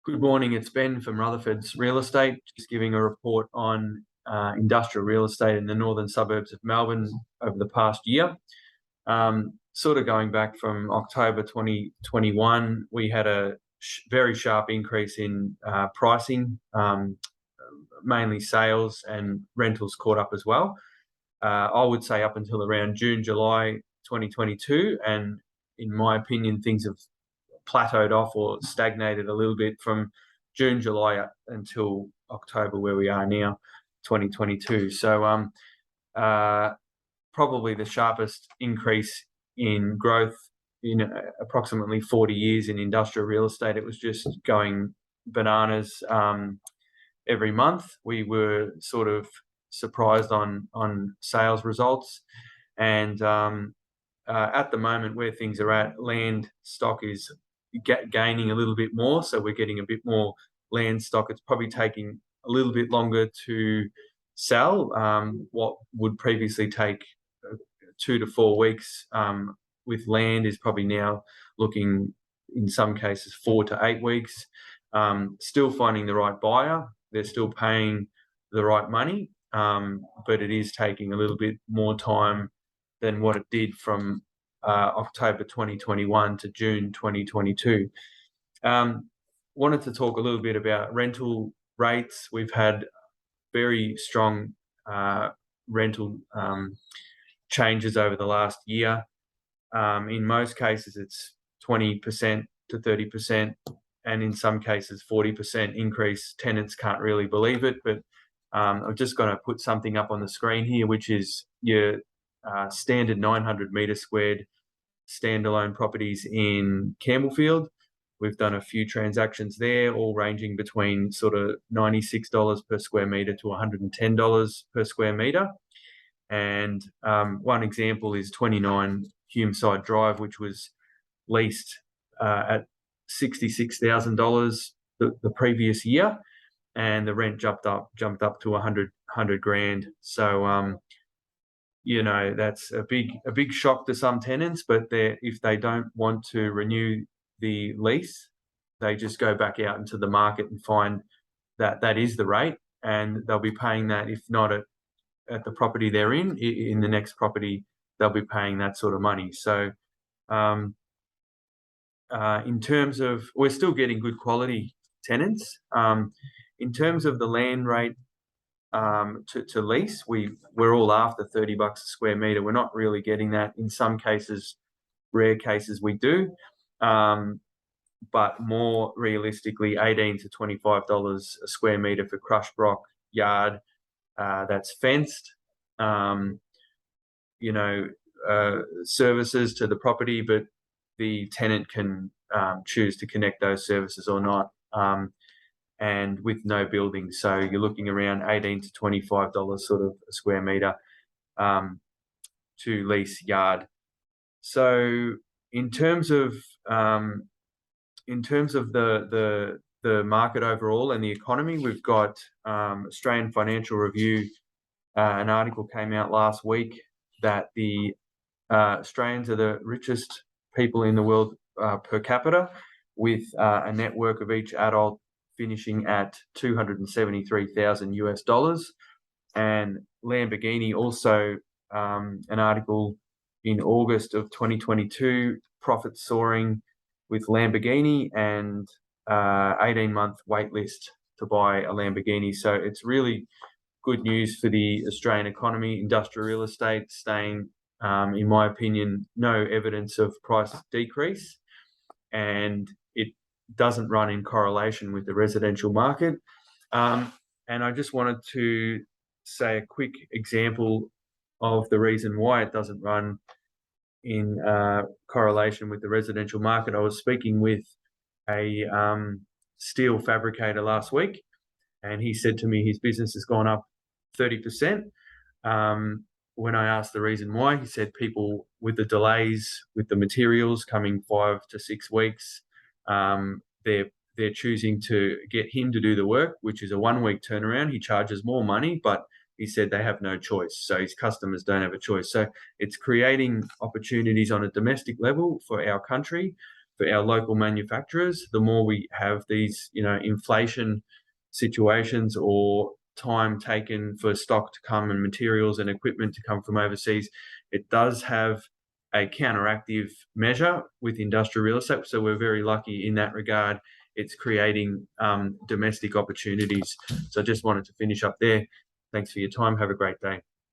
Good morning, it's Ben from Rutherfords Real Estate, just giving a report on industrial real estate in the northern suburbs of Melbourne over the past year. Sort of going back from October 2021, we had a very sharp increase in pricing, mainly sales, and rentals caught up as well. I would say up until around June, July 2022, and in my opinion, things have plateaued off or stagnated a little bit from June, July until October, where we are now, 2022. So probably the sharpest increase in growth in approximately 40 years in industrial real estate. It was just going bananas every month. We were sort of surprised on sales results, and at the moment where things are at, land stock is gaining a little bit more, so we're getting a bit more land stock. It's probably taking a little bit longer to sell. What would previously take 2 to 4 weeks with land is probably now looking, in some cases, 4 to 8 weeks. Still finding the right buyer. They're still paying the right money, but it is taking a little bit more time than what it did from October 2021 to June 2022. Wanted to talk a little bit about rental rates. We've had very strong rental changes over the last year. In most cases, it's 20% to 30%, and in some cases, 40% increase. Tenants can't really believe it, but I'm just going to put something up on the screen here, which is your standard 900 metre squared standalone properties in Campbellfield. We've done a few transactions there, all ranging between sort of $96 per square metre to $110 per square metre. And one example is 29 Humeside Drive, which was leased at $66,000 the previous year, and the rent jumped up to 100 grand. So that's a big shock to some tenants, but if they don't want to renew the lease, they just go back out into the market and find that is the rate, and they'll be paying that. If not at the property they're in the next property, they'll be paying that sort of money. So in terms of, we're still getting good quality tenants. In terms of the land rate to lease, we're all after $30 a square metre. We're not really getting that. In some cases, rare cases, we do, but more realistically, $18 to $25 a square metre for crushed rock yard that's fenced. Services to the property, but the tenant can choose to connect those services or not, and with no building. So you're looking around $18 to $25 sort of a square metre to lease yard. So in terms of the market overall and the economy, we've got Australian Financial Review. An article came out last week that the Australians are the richest people in the world per capita, with a net worth of each adult finishing at $273,000 US. And Lamborghini also, an article in August of 2022, profits soaring with Lamborghini, and 18-month wait list to buy a Lamborghini. So it's really good news for the Australian economy. Industrial real estate staying, in my opinion, no evidence of price decrease, and it doesn't run in correlation with the residential market. And I just wanted to say a quick example of the reason why it doesn't run in correlation with the residential market. I was speaking with a steel fabricator last week, and he said to me his business has gone up 30%. When I asked the reason why, he said people, with the delays with the materials coming 5 to 6 weeks, they're choosing to get him to do the work, which is a 1-week turnaround. He charges more money, but he said they have no choice. So his customers don't have a choice. So it's creating opportunities on a domestic level for our country, for our local manufacturers. The more we have these, inflation situations or time taken for stock to come and materials and equipment to come from overseas, it does have a counteractive measure with industrial real estate. So we're very lucky in that regard. It's creating domestic opportunities. So I just wanted to finish up there. Thanks for your time. Have a great day.